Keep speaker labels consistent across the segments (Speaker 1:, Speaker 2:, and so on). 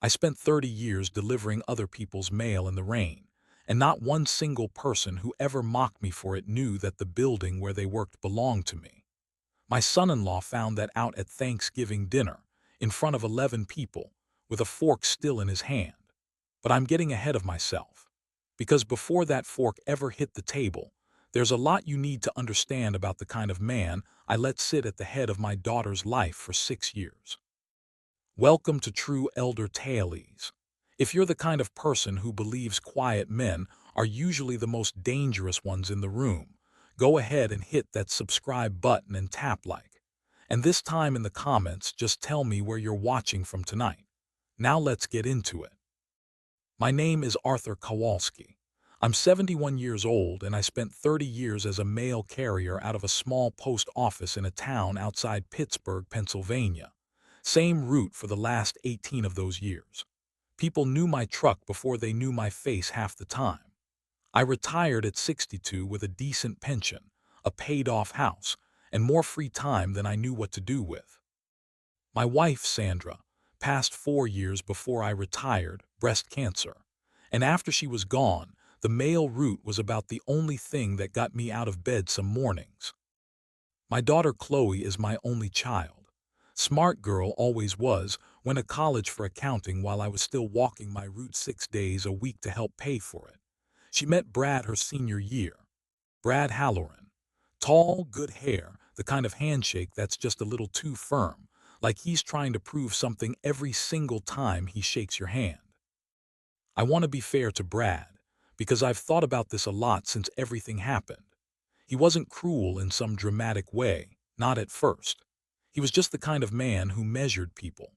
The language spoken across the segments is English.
Speaker 1: I spent 30 years delivering other people's mail in the rain, and not one single person who ever mocked me for it knew that the building where they worked belonged to me. My son-in-law found that out at Thanksgiving dinner, in front of 11 people, with a fork still in his hand. But I'm getting ahead of myself. Because before that fork ever hit the table, there's a lot you need to understand about the kind of man I let sit at the head of my daughter's life for 6 years. Welcome to True Elder Tales. If you're the kind of person who believes quiet men are usually the most dangerous ones in the room, go ahead and hit that subscribe button and tap like. And this time in the comments, just tell me where you're watching from tonight. Now let's get into it. My name is Arthur Kowalski. I'm 71 years old and I spent 30 years as a mail carrier out of a small post office in a town outside Pittsburgh, Pennsylvania. Same route for the last 18 of those years. People knew my truck before they knew my face half the time. I retired at 62 with a decent pension, a paid-off house, and more free time than I knew what to do with. My wife, Sandra, passed 4 years before I retired, breast cancer. And after she was gone, the mail route was about the only thing that got me out of bed some mornings. My daughter Chloe is my only child. Smart girl always was, went to college for accounting while I was still walking my route 6 days a week to help pay for it. She met Brad her senior year. Brad Halloran. Tall, good hair, the kind of handshake that's just a little too firm, like he's trying to prove something every single time he shakes your hand. I want to be fair to Brad, because I've thought about this a lot since everything happened. He wasn't cruel in some dramatic way, not at first. He was just the kind of man who measured people.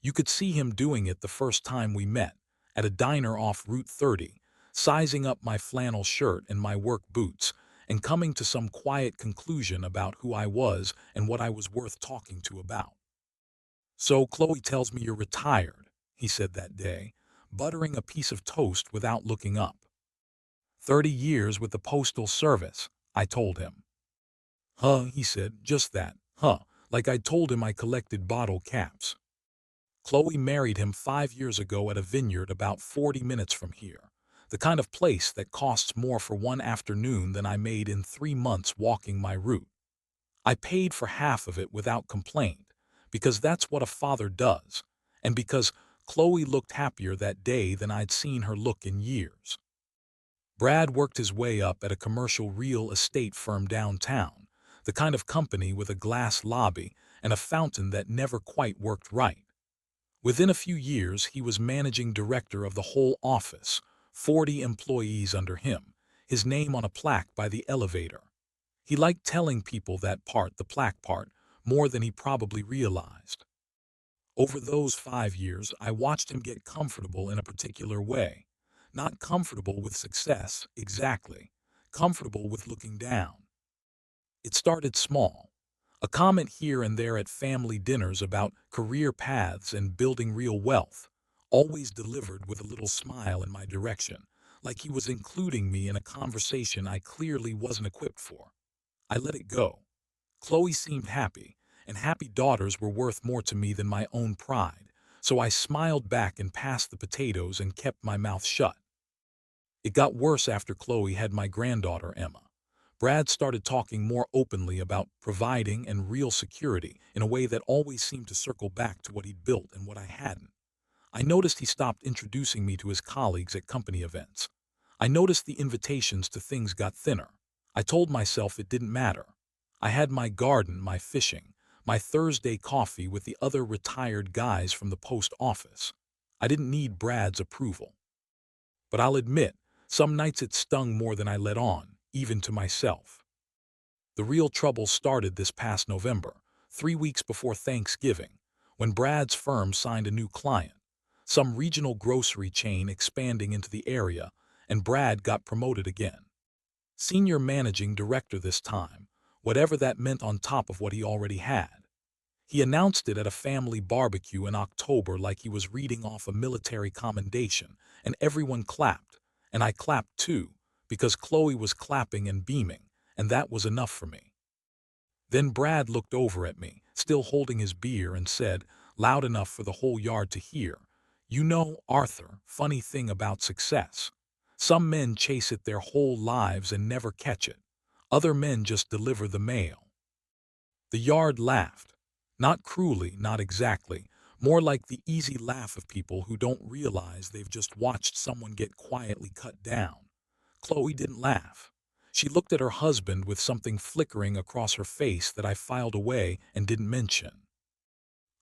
Speaker 1: You could see him doing it the first time we met, at a diner off Route 30, sizing up my flannel shirt and my work boots, and coming to some quiet conclusion about who I was and what I was worth talking to about. "So Chloe tells me you're retired," he said that day, buttering a piece of toast without looking up. 30 years with the Postal Service," I told him. "Huh," he said, "just that, huh," like I told him I collected bottle caps. Chloe married him 5 years ago at a vineyard about 40 minutes from here, the kind of place that costs more for one afternoon than I made in 3 months walking my route. I paid for half of it without complaint, because that's what a father does, and because Chloe looked happier that day than I'd seen her look in years. Brad worked his way up at a commercial real estate firm downtown, the kind of company with a glass lobby and a fountain that never quite worked right. Within a few years, he was managing director of the whole office, 40 employees under him, his name on a plaque by the elevator. He liked telling people that part, the plaque part, more than he probably realized. Over those 5 years, I watched him get comfortable in a particular way. Not comfortable with success, exactly. Comfortable with looking down. It started small. A comment here and there at family dinners about career paths and building real wealth, always delivered with a little smile in my direction, like he was including me in a conversation I clearly wasn't equipped for. I let it go. Chloe seemed happy, and happy daughters were worth more to me than my own pride, so I smiled back and passed the potatoes and kept my mouth shut. It got worse after Chloe had my granddaughter, Emma. Brad started talking more openly about providing and real security in a way that always seemed to circle back to what he'd built and what I hadn't. I noticed he stopped introducing me to his colleagues at company events. I noticed the invitations to things got thinner. I told myself it didn't matter. I had my garden, my fishing, my Thursday coffee with the other retired guys from the post office. I didn't need Brad's approval. But I'll admit, some nights it stung more than I let on, even to myself. The real trouble started this past November, 3 weeks before Thanksgiving, when Brad's firm signed a new client, some regional grocery chain expanding into the area, and Brad got promoted again. Senior managing director this time, whatever that meant on top of what he already had. He announced it at a family barbecue in October like he was reading off a military commendation, and everyone clapped, and I clapped too, because Chloe was clapping and beaming, and that was enough for me. Then Brad looked over at me, still holding his beer, and said, loud enough for the whole yard to hear, You know, Arthur, funny thing about success. Some men chase it their whole lives and never catch it. Other men just deliver the mail. The yard laughed. Not cruelly, not exactly. More like the easy laugh of people who don't realize they've just watched someone get quietly cut down. Chloe didn't laugh. She looked at her husband with something flickering across her face that I filed away and didn't mention.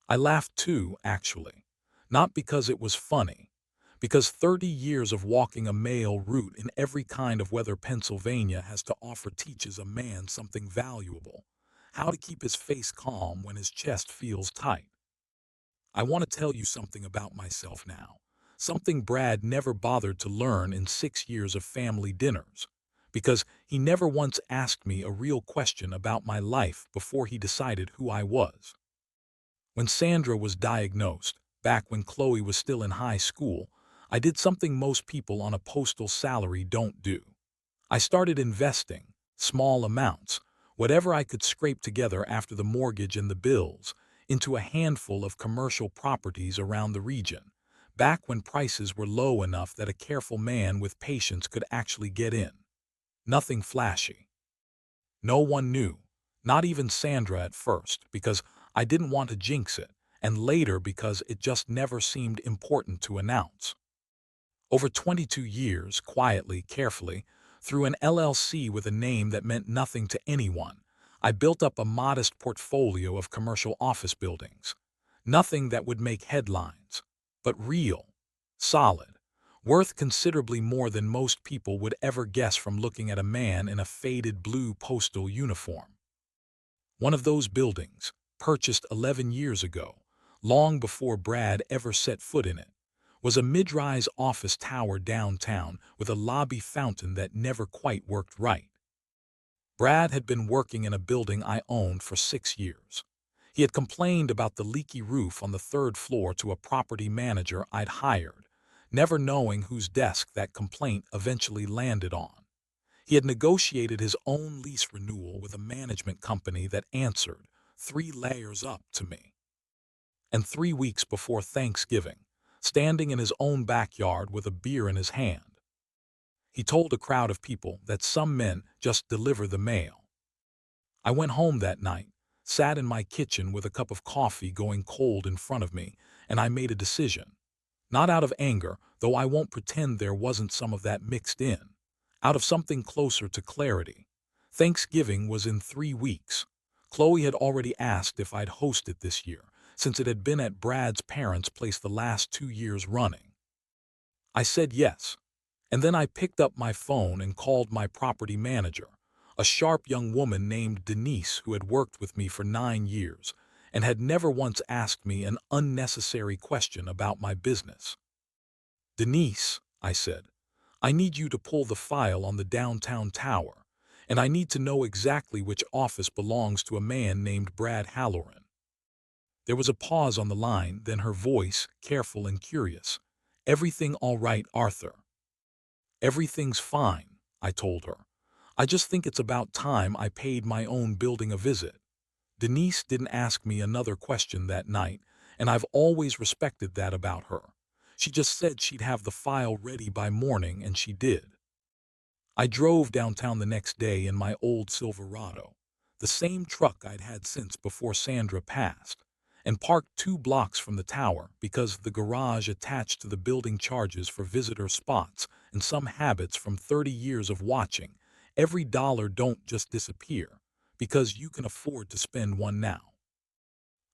Speaker 1: I laughed too, actually. Not because it was funny. Because 30 years of walking a mail route in every kind of weather Pennsylvania has to offer teaches a man something valuable. How to keep his face calm when his chest feels tight. I want to tell you something about myself now. Something Brad never bothered to learn in 6 years of family dinners. Because he never once asked me a real question about my life before he decided who I was. When Sandra was diagnosed, back when Chloe was still in high school, I did something most people on a postal salary don't do. I started investing, small amounts, whatever I could scrape together after the mortgage and the bills, into a handful of commercial properties around the region, back when prices were low enough that a careful man with patience could actually get in. Nothing flashy. No one knew, not even Sandra at first, because I didn't want to jinx it, and later because it just never seemed important to announce. Over 22 years, quietly, carefully, through an LLC with a name that meant nothing to anyone, I built up a modest portfolio of commercial office buildings. Nothing that would make headlines, but real, solid, worth considerably more than most people would ever guess from looking at a man in a faded blue postal uniform. One of those buildings, purchased 11 years ago, long before Brad ever set foot in it, was a mid-rise office tower downtown with a lobby fountain that never quite worked right. Brad had been working in a building I owned for 6 years. He had complained about the leaky roof on the third floor to a property manager I'd hired, never knowing whose desk that complaint eventually landed on. He had negotiated his own lease renewal with a management company that answered, 3 layers up, to me. And 3 weeks before Thanksgiving, standing in his own backyard with a beer in his hand, he told a crowd of people that some men just deliver the mail. I went home that night, sat in my kitchen with a cup of coffee going cold in front of me, and I made a decision. Not out of anger, though I won't pretend there wasn't some of that mixed in. Out of something closer to clarity. Thanksgiving was in 3 weeks. Chloe had already asked if I'd host it this year, since it had been at Brad's parents' place the last 2 years running. I said yes, and then I picked up my phone and called my property manager, a sharp young woman named Denise who had worked with me for 9 years and had never once asked me an unnecessary question about my business. Denise, I said, I need you to pull the file on the downtown tower, and I need to know exactly which office belongs to a man named Brad Halloran. There was a pause on the line, then her voice, careful and curious. Everything all right, Arthur? Everything's fine, I told her. I just think it's about time I paid my own building a visit. Denise didn't ask me another question that night, and I've always respected that about her. She just said she'd have the file ready by morning, and she did. I drove downtown the next day in my old Silverado, the same truck I'd had since before Sandra passed, and parked 2 blocks from the tower because the garage attached to the building charges for visitor spots and some habits from 30 years of watching. Every dollar don't just disappear because you can afford to spend one now.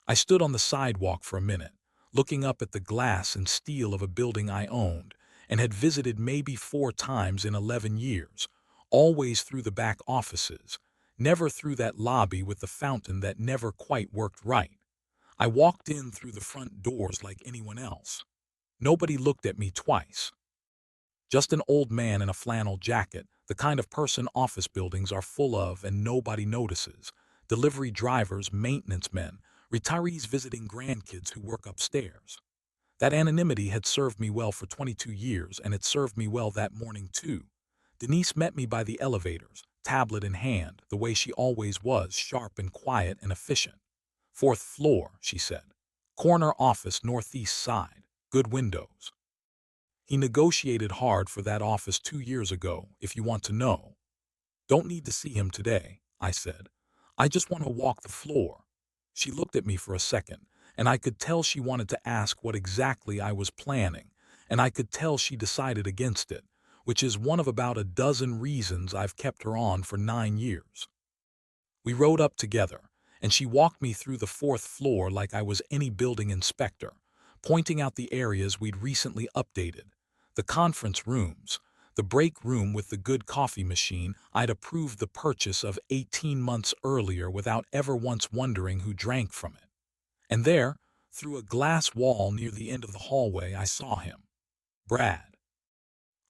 Speaker 1: I stood on the sidewalk for a minute, looking up at the glass and steel of a building I owned and had visited maybe 4 times in 11 years, always through the back offices, never through that lobby with the fountain that never quite worked right. I walked in through the front doors like anyone else. Nobody looked at me twice. Just an old man in a flannel jacket, the kind of person office buildings are full of and nobody notices. Delivery drivers, maintenance men, retirees visiting grandkids who work upstairs. That anonymity had served me well for 22 years, and it served me well that morning too. Denise met me by the elevators, tablet in hand, the way she always was, sharp and quiet and efficient. "4th floor," she said. "Corner office, northeast side. good windows. He negotiated hard for that office 2 years ago, if you want to know. Don't need to see him today, I said. I just want to walk the floor. She looked at me for a second, and I could tell she wanted to ask what exactly I was planning, and I could tell she decided against it, which is one of about a dozen reasons I've kept her on for 9 years. We rode up together, and she walked me through the fourth floor like I was any building inspector, pointing out the areas we'd recently updated, the conference rooms, the break room with the good coffee machine I'd approved the purchase of 18 months earlier without ever once wondering who drank from it. And there, through a glass wall near the end of the hallway, I saw him, Brad,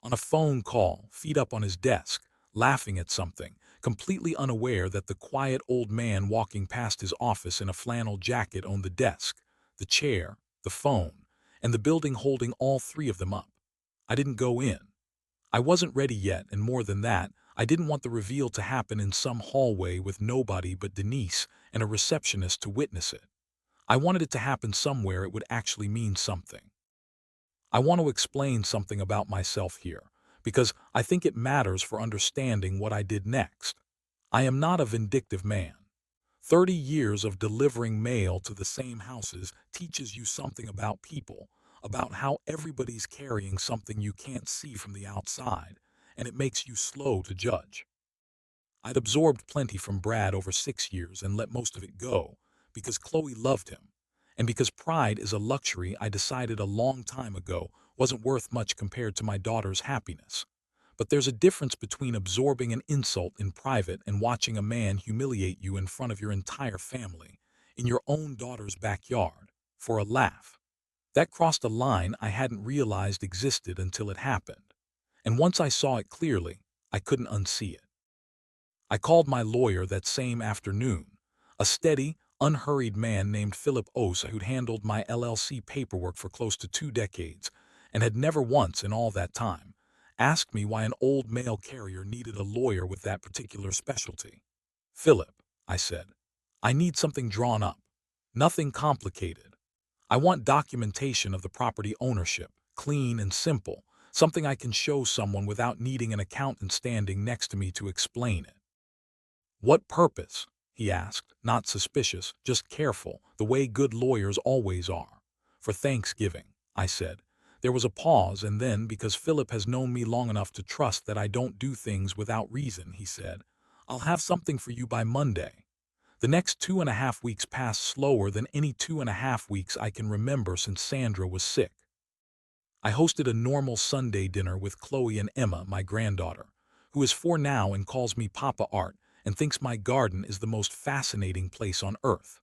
Speaker 1: on a phone call, feet up on his desk, laughing at something, completely unaware that the quiet old man walking past his office in a flannel jacket owned the desk, the chair, the phone, and the building holding all three of them up. I didn't go in. I wasn't ready yet, and more than that, I didn't want the reveal to happen in some hallway with nobody but Denise and a receptionist to witness it. I wanted it to happen somewhere it would actually mean something. I want to explain something about myself here, because I think it matters for understanding what I did next. I am not a vindictive man. 30 years of delivering mail to the same houses teaches you something about people, about how everybody's carrying something you can't see from the outside, and it makes you slow to judge. I'd absorbed plenty from Brad over 6 years and let most of it go, because Chloe loved him, and because pride is a luxury I decided a long time ago wasn't worth much compared to my daughter's happiness. But there's a difference between absorbing an insult in private and watching a man humiliate you in front of your entire family, in your own daughter's backyard, for a laugh. That crossed a line I hadn't realized existed until it happened. And once I saw it clearly, I couldn't unsee it. I called my lawyer that same afternoon, a steady, unhurried man named Philip Osa who'd handled my LLC paperwork for close to 2 decades and had never once in all that time asked me why an old mail carrier needed a lawyer with that particular specialty. Philip, I said, I need something drawn up. Nothing complicated. I want documentation of the property ownership, clean and simple, something I can show someone without needing an accountant standing next to me to explain it. What purpose? He asked, not suspicious, just careful, the way good lawyers always are. For Thanksgiving, I said. There was a pause, and then, because Philip has known me long enough to trust that I don't do things without reason, he said, I'll have something for you by Monday. The next 2.5 weeks passed slower than any 2.5 weeks I can remember since Sandra was sick. I hosted a normal Sunday dinner with Chloe and Emma, my granddaughter, who is 4 now and calls me Papa Art and thinks my garden is the most fascinating place on earth.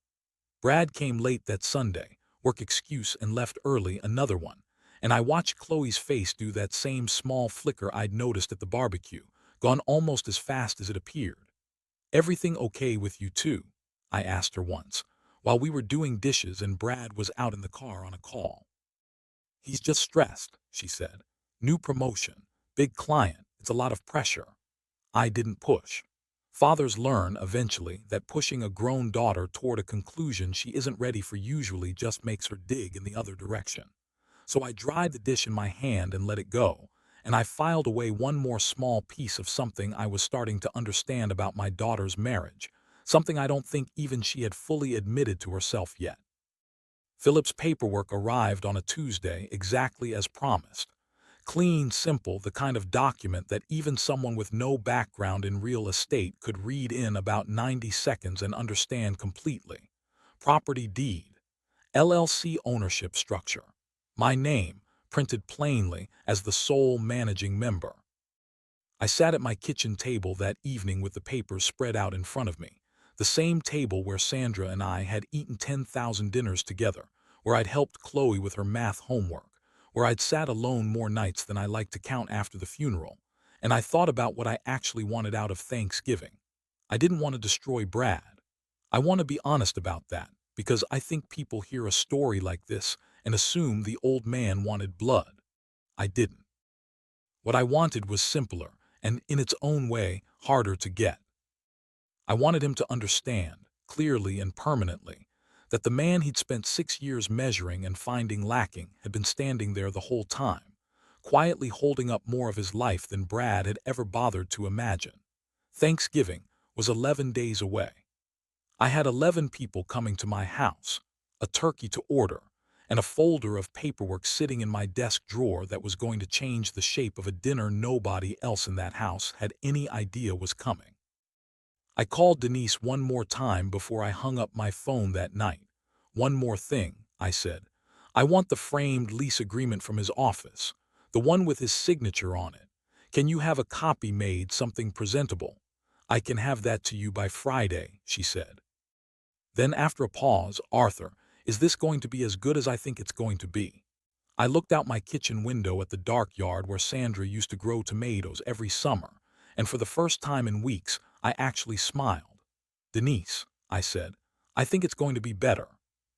Speaker 1: Brad came late that Sunday, work excuse, and left early, another one, and I watched Chloe's face do that same small flicker I'd noticed at the barbecue, gone almost as fast as it appeared. Everything okay with you too? I asked her once, while we were doing dishes and Brad was out in the car on a call. He's just stressed, she said. New promotion, big client, it's a lot of pressure. I didn't push. Fathers learn, eventually, that pushing a grown daughter toward a conclusion she isn't ready for usually just makes her dig in the other direction. So I dried the dish in my hand and let it go, and I filed away one more small piece of something I was starting to understand about my daughter's marriage, something I don't think even she had fully admitted to herself yet. Philip's paperwork arrived on a Tuesday, exactly as promised. Clean, simple, the kind of document that even someone with no background in real estate could read in about 90 seconds and understand completely. Property deed, LLC ownership structure, my name, printed plainly as the sole managing member. I sat at my kitchen table that evening with the papers spread out in front of me, the same table where Sandra and I had eaten 10,000 dinners together, where I'd helped Chloe with her math homework, where I'd sat alone more nights than I liked to count after the funeral, and I thought about what I actually wanted out of Thanksgiving. I didn't want to destroy Brad. I want to be honest about that, because I think people hear a story like this and assume the old man wanted blood. I didn't. What I wanted was simpler, and in its own way, harder to get. I wanted him to understand, clearly and permanently, that the man he'd spent 6 years measuring and finding lacking had been standing there the whole time, quietly holding up more of his life than Brad had ever bothered to imagine. Thanksgiving was 11 days away. I had 11 people coming to my house, a turkey to order, and a folder of paperwork sitting in my desk drawer that was going to change the shape of a dinner nobody else in that house had any idea was coming. I called Denise one more time before I hung up my phone that night. "One more thing," I said. "I want the framed lease agreement from his office, the one with his signature on it. Can you have a copy made, something presentable? I can have that to you by Friday," she said. Then after a pause, "Arthur, is this going to be as good as I think it's going to be?" I looked out my kitchen window at the dark yard where Sandra used to grow tomatoes every summer, and for the first time in weeks, I actually smiled. "Denise," I said, "I think it's going to be better."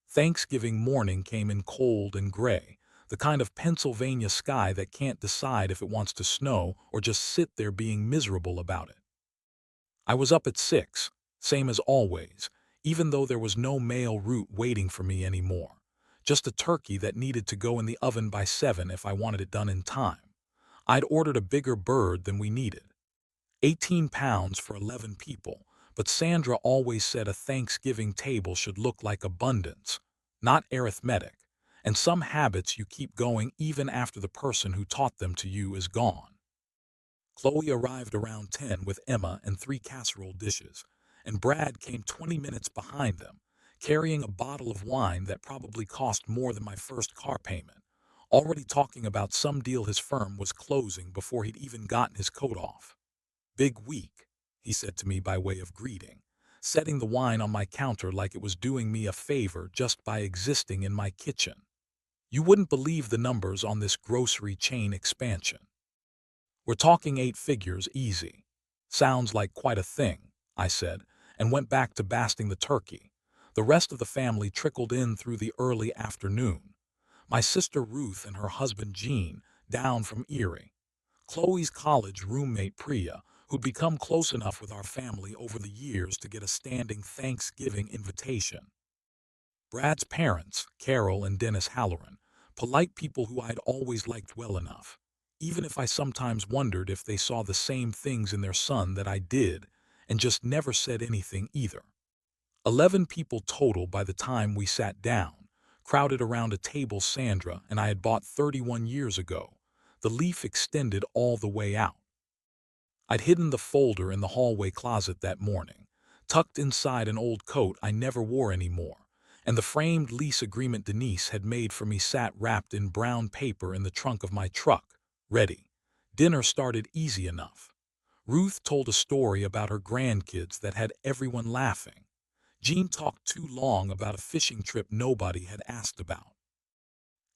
Speaker 1: Thanksgiving morning came in cold and gray, the kind of Pennsylvania sky that can't decide if it wants to snow or just sit there being miserable about it. I was up at 6, same as always, even though there was no mail route waiting for me anymore. Just a turkey that needed to go in the oven by 7 if I wanted it done in time. I'd ordered a bigger bird than we needed. 18 pounds for 11 people, but Sandra always said a Thanksgiving table should look like abundance, not arithmetic, and some habits you keep going even after the person who taught them to you is gone. Chloe arrived around 10 with Emma and 3 casserole dishes, and Brad came 20 minutes behind them, carrying a bottle of wine that probably cost more than my first car payment, already talking about some deal his firm was closing before he'd even gotten his coat off. "Big week," he said to me by way of greeting, setting the wine on my counter like it was doing me a favor just by existing in my kitchen. "You wouldn't believe the numbers on this grocery chain expansion. We're talking 8 figures easy." "Sounds like quite a thing," I said, and went back to basting the turkey. The rest of the family trickled in through the early afternoon. My sister Ruth and her husband Gene, down from Erie. Chloe's college roommate Priya, who'd become close enough with our family over the years to get a standing Thanksgiving invitation. Brad's parents, Carol and Dennis Halloran, polite people who I'd always liked well enough, even if I sometimes wondered if they saw the same things in their son that I did, and just never said anything either. 11 people total by the time we sat down, crowded around a table Sandra and I had bought 31 years ago. The leaf extended all the way out. I'd hidden the folder in the hallway closet that morning, tucked inside an old coat I never wore anymore, and the framed lease agreement Denise had made for me sat wrapped in brown paper in the trunk of my truck, ready. Dinner started easy enough. Ruth told a story about her grandkids that had everyone laughing. Jean talked too long about a fishing trip nobody had asked about.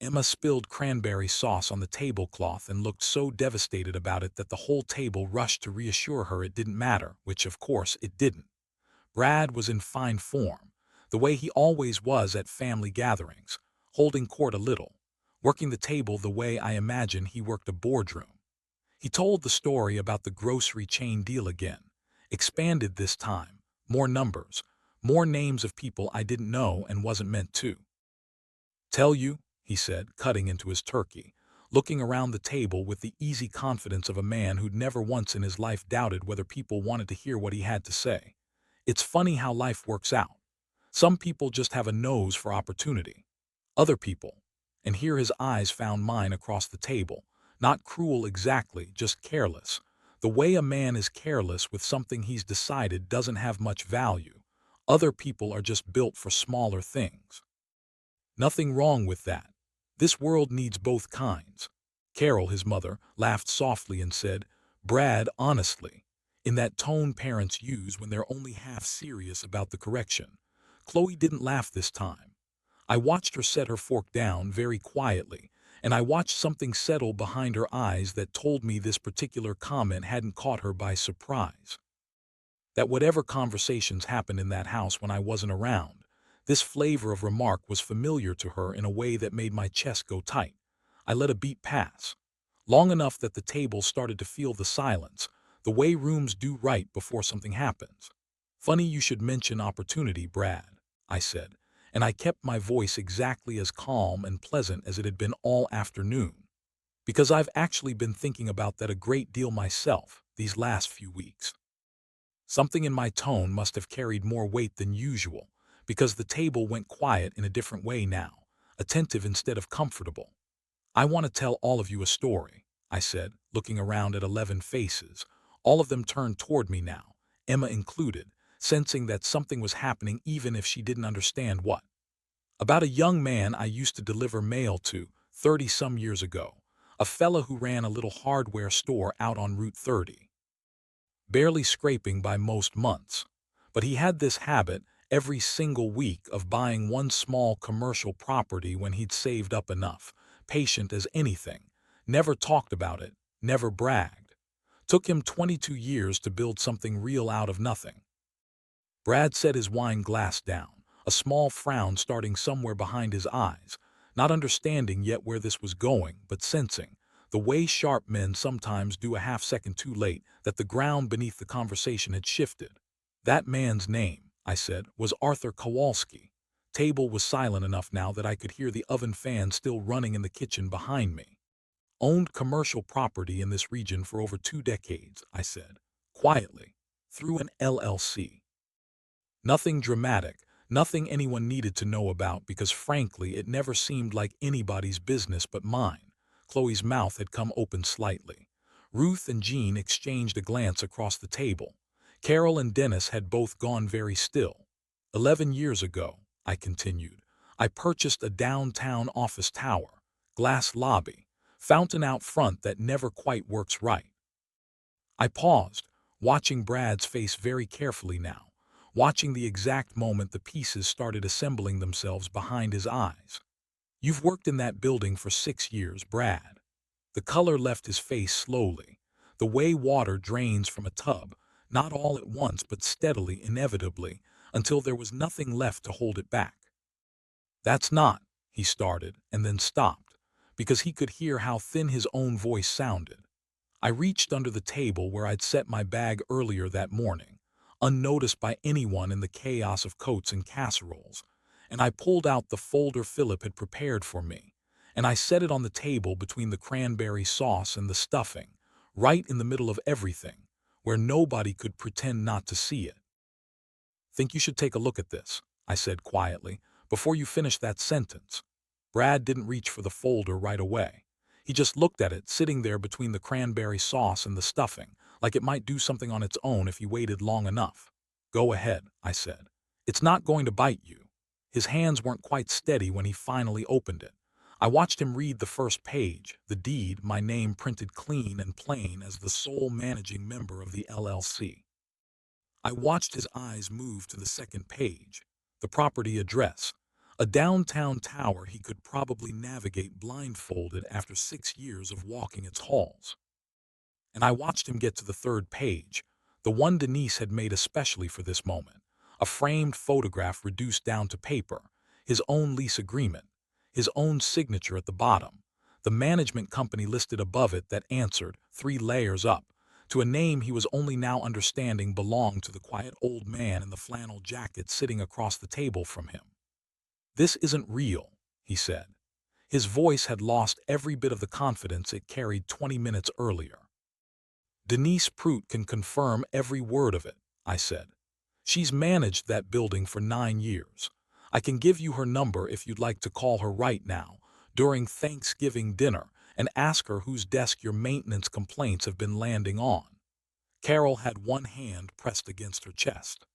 Speaker 1: Emma spilled cranberry sauce on the tablecloth and looked so devastated about it that the whole table rushed to reassure her it didn't matter, which of course it didn't. Brad was in fine form, the way he always was at family gatherings, holding court a little, working the table the way I imagine he worked a boardroom. He told the story about the grocery chain deal again, expanded this time, more numbers, more names of people I didn't know and wasn't meant to. "Tell you," he said, cutting into his turkey, looking around the table with the easy confidence of a man who'd never once in his life doubted whether people wanted to hear what he had to say. "It's funny how life works out. Some people just have a nose for opportunity. Other people," and here his eyes found mine across the table, "not cruel exactly, just careless. The way a man is careless with something he's decided doesn't have much value. Other people are just built for smaller things. Nothing wrong with that. This world needs both kinds." Carol, his mother, laughed softly and said, "Brad, honestly," in that tone parents use when they're only half serious about the correction. Chloe didn't laugh this time. I watched her set her fork down very quietly, and I watched something settle behind her eyes that told me this particular comment hadn't caught her by surprise. That whatever conversations happened in that house when I wasn't around, this flavor of remark was familiar to her in a way that made my chest go tight. I let a beat pass, long enough that the table started to feel the silence, the way rooms do right before something happens. "Funny you should mention opportunity, Brad," I said, and I kept my voice exactly as calm and pleasant as it had been all afternoon, because I've actually been thinking about that a great deal myself these last few weeks. Something in my tone must have carried more weight than usual, because the table went quiet in a different way now, attentive instead of comfortable. "I want to tell all of you a story," I said, looking around at 11 faces. All of them turned toward me now, Emma included, sensing that something was happening even if she didn't understand what. "About a young man I used to deliver mail to 30-some years ago, a fella who ran a little hardware store out on Route 30. Barely scraping by most months. But he had this habit every single week of buying one small commercial property when he'd saved up enough, patient as anything, never talked about it, never bragged. Took him 22 years to build something real out of nothing." Brad set his wine glass down, a small frown starting somewhere behind his eyes, not understanding yet where this was going, but sensing, the way sharp men sometimes do a half-second too late, that the ground beneath the conversation had shifted. "That man's name," I said, "was Arthur Kowalski." Table was silent enough now that I could hear the oven fan still running in the kitchen behind me. "Owned commercial property in this region for over 2 decades, I said, quietly, through an LLC. Nothing dramatic, nothing anyone needed to know about because frankly it never seemed like anybody's business but mine. Chloe's mouth had come open slightly. Ruth and Jean exchanged a glance across the table. Carol and Dennis had both gone very still. 11 years ago, I continued, I purchased a downtown office tower, glass lobby, fountain out front that never quite works right. I paused, watching Brad's face very carefully now, watching the exact moment the pieces started assembling themselves behind his eyes. "You've worked in that building for 6 years, Brad." The color left his face slowly, the way water drains from a tub, not all at once but steadily, inevitably, until there was nothing left to hold it back. "That's not," he started, and then stopped, because he could hear how thin his own voice sounded. I reached under the table where I'd set my bag earlier that morning, unnoticed by anyone in the chaos of coats and casseroles, and I pulled out the folder Philip had prepared for me, and I set it on the table between the cranberry sauce and the stuffing, right in the middle of everything, where nobody could pretend not to see it. "Think you should take a look at this," I said quietly, "before you finish that sentence." Brad didn't reach for the folder right away. He just looked at it, sitting there between the cranberry sauce and the stuffing, like it might do something on its own if he waited long enough. "Go ahead," I said. "It's not going to bite you." His hands weren't quite steady when he finally opened it. I watched him read the first page, the deed, my name printed clean and plain as the sole managing member of the LLC. I watched his eyes move to the second page, the property address, a downtown tower he could probably navigate blindfolded after 6 years of walking its halls. And I watched him get to the third page, the one Denise had made especially for this moment, a framed photograph reduced down to paper, his own lease agreement, his own signature at the bottom, the management company listed above it that answered, 3 layers up, to a name he was only now understanding belonged to the quiet old man in the flannel jacket sitting across the table from him. "This isn't real," he said. His voice had lost every bit of the confidence it carried 20 minutes earlier. "Denise Prout can confirm every word of it," I said. "She's managed that building for 9 years. I can give you her number if you'd like to call her right now, during Thanksgiving dinner, and ask her whose desk your maintenance complaints have been landing on." Carol had one hand pressed against her chest.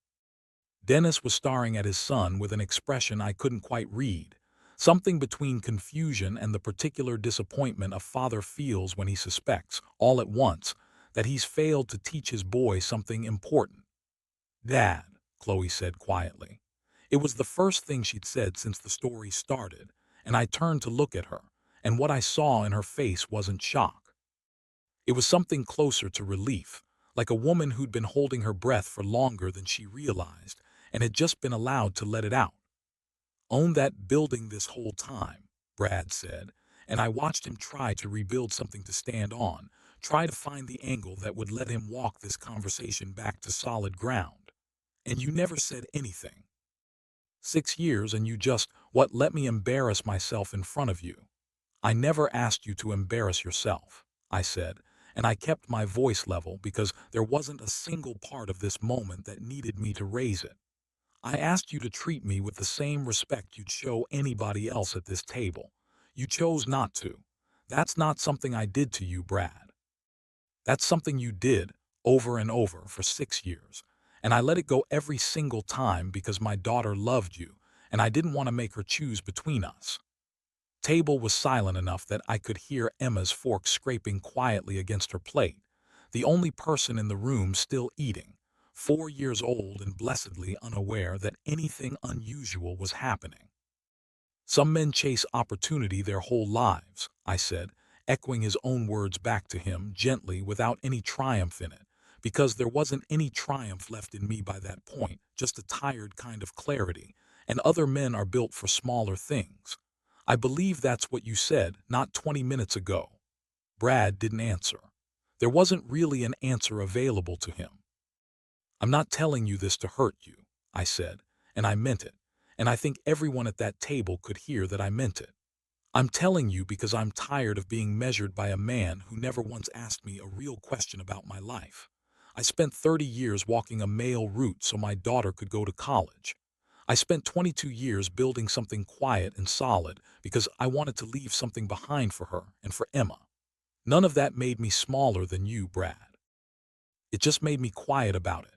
Speaker 1: Dennis was staring at his son with an expression I couldn't quite read, something between confusion and the particular disappointment a father feels when he suspects, all at once, that he's failed to teach his boy something important. "Dad," Chloe said quietly. It was the first thing she'd said since the story started, and I turned to look at her, and what I saw in her face wasn't shock. It was something closer to relief, like a woman who'd been holding her breath for longer than she realized and had just been allowed to let it out. "Own that building this whole time," Brad said, and I watched him try to rebuild something to stand on, try to find the angle that would let him walk this conversation back to solid ground. "And you never said anything." 6 years and you just, what, let me embarrass myself in front of you. I never asked you to embarrass yourself, I said, and I kept my voice level because there wasn't a single part of this moment that needed me to raise it. I asked you to treat me with the same respect you'd show anybody else at this table. You chose not to. That's not something I did to you, Brad. That's something you did over and over for 6 years. And I let it go every single time because my daughter loved you, and I didn't want to make her choose between us. Table was silent enough that I could hear Emma's fork scraping quietly against her plate, the only person in the room still eating, 4 years old and blessedly unaware that anything unusual was happening. Some men chase opportunity their whole lives, I said, echoing his own words back to him gently without any triumph in it, because there wasn't any triumph left in me by that point, just a tired kind of clarity, and other men are built for smaller things. I believe that's what you said not 20 minutes ago. Brad didn't answer. There wasn't really an answer available to him. I'm not telling you this to hurt you, I said, and I meant it, and I think everyone at that table could hear that I meant it. I'm telling you because I'm tired of being measured by a man who never once asked me a real question about my life. I spent 30 years walking a male route so my daughter could go to college. I spent 22 years building something quiet and solid because I wanted to leave something behind for her and for Emma. None of that made me smaller than you, Brad. It just made me quiet about it.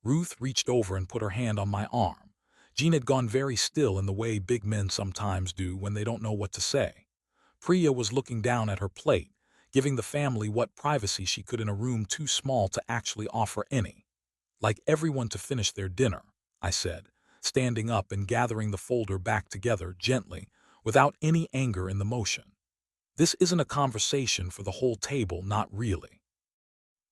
Speaker 1: Ruth reached over and put her hand on my arm. Jean had gone very still in the way big men sometimes do when they don't know what to say. Priya was looking down at her plate, giving the family what privacy she could in a room too small to actually offer any. Like everyone to finish their dinner, I said, standing up and gathering the folder back together gently, without any anger in the motion. This isn't a conversation for the whole table, not really.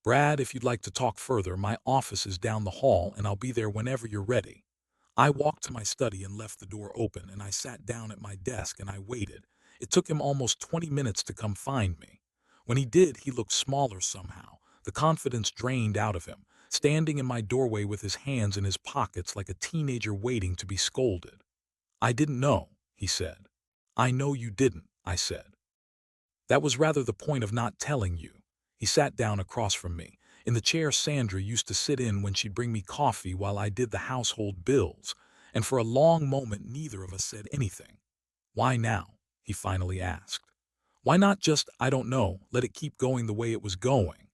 Speaker 1: Brad, if you'd like to talk further, my office is down the hall and I'll be there whenever you're ready. I walked to my study and left the door open, and I sat down at my desk and I waited. It took him almost 20 minutes to come find me. When he did, he looked smaller somehow, the confidence drained out of him, standing in my doorway with his hands in his pockets like a teenager waiting to be scolded. I didn't know, he said. I know you didn't, I said. That was rather the point of not telling you. He sat down across from me, in the chair Sandra used to sit in when she'd bring me coffee while I did the household bills, and for a long moment neither of us said anything. Why now? He finally asked. Why not just, I don't know, let it keep going the way it was going?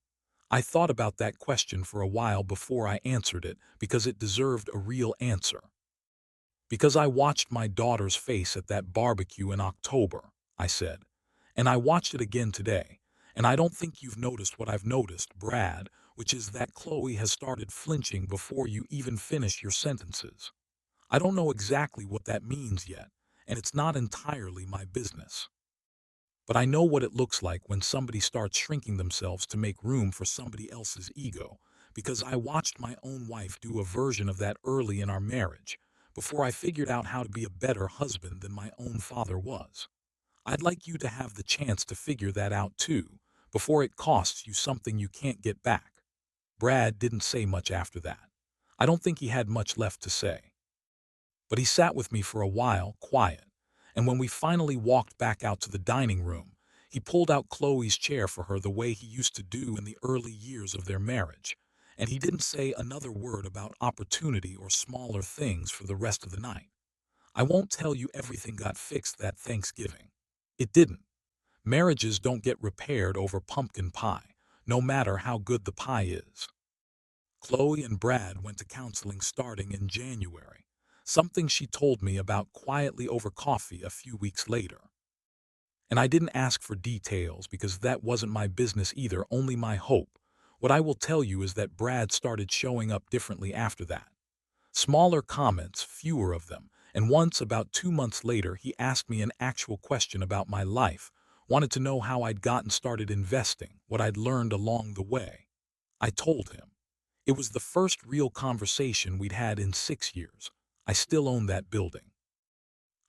Speaker 1: I thought about that question for a while before I answered it because it deserved a real answer. Because I watched my daughter's face at that barbecue in October, I said. And I watched it again today. And I don't think you've noticed what I've noticed, Brad, which is that Chloe has started flinching before you even finish your sentences. I don't know exactly what that means yet, and it's not entirely my business. But I know what it looks like when somebody starts shrinking themselves to make room for somebody else's ego, because I watched my own wife do a version of that early in our marriage, before I figured out how to be a better husband than my own father was. I'd like you to have the chance to figure that out too, before it costs you something you can't get back. Brad didn't say much after that. I don't think he had much left to say. But he sat with me for a while, quiet, and when we finally walked back out to the dining room, he pulled out Chloe's chair for her the way he used to do in the early years of their marriage, and he didn't say another word about opportunity or smaller things for the rest of the night. I won't tell you everything got fixed that Thanksgiving. It didn't. Marriages don't get repaired over pumpkin pie, no matter how good the pie is. Chloe and Brad went to counseling starting in January, something she told me about quietly over coffee a few weeks later. And I didn't ask for details because that wasn't my business either, only my hope. What I will tell you is that Brad started showing up differently after that. Smaller comments, fewer of them, and once about 2 months later he asked me an actual question about my life, wanted to know how I'd gotten started investing, what I'd learned along the way. I told him. It was the first real conversation we'd had in 6 years. I still own that building.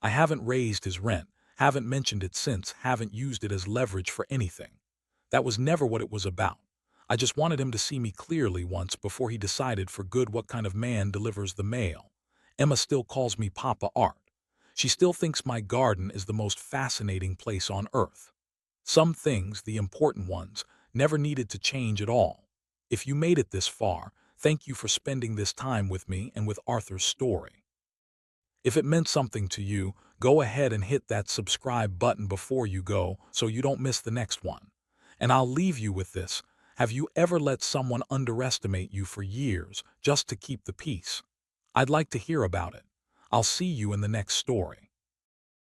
Speaker 1: I haven't raised his rent, haven't mentioned it since, haven't used it as leverage for anything. That was never what it was about. I just wanted him to see me clearly once before he decided for good what kind of man delivers the mail. Emma still calls me Papa Art. She still thinks my garden is the most fascinating place on earth. Some things, the important ones, never needed to change at all. If you made it this far, thank you for spending this time with me and with Arthur's story. If it meant something to you, go ahead and hit that subscribe button before you go so you don't miss the next one. And I'll leave you with this. Have you ever let someone underestimate you for years just to keep the peace? I'd like to hear about it. I'll see you in the next story.